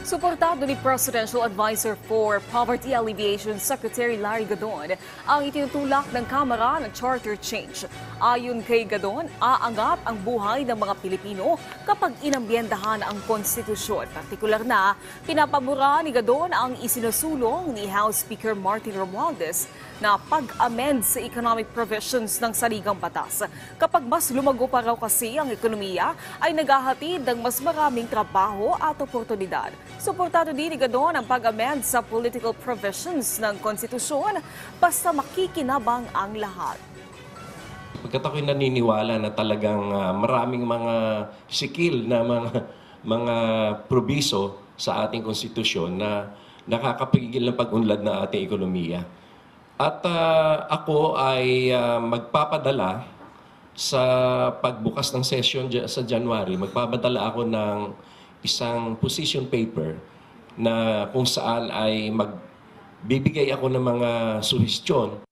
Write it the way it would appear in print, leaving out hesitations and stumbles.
Suportado ni Presidential Advisor for Poverty Alleviation Secretary Larry Gadon ang itinutulak ng Kamara ng Charter Change. Ayon kay Gadon, aangat ang buhay ng mga Pilipino kapag inambiyendahan ang konstitusyon. Partikular na, pinapamura ni Gadon ang isinusulong ni House Speaker Martin Romualdez na pag-amend sa economic provisions ng saligang batas. Kapag mas lumago pa raw kasi ang ekonomiya, ay naghahatid ng mas maraming trabaho at oportunidad. Suportado din ni Gadon ang pag-amend sa political provisions ng konstitusyon basta makikinabang ang lahat. Pagkat ako'y naniniwala na talagang maraming mga sikil na mga probiso sa ating konstitusyon na nakakapigil ng pag-unlad ng ating ekonomiya. At ako ay magpapadala sa pagbukas ng session sa January, magpapadala ako ng isang position paper na kung saan ay magbibigay ako ng mga suhestyon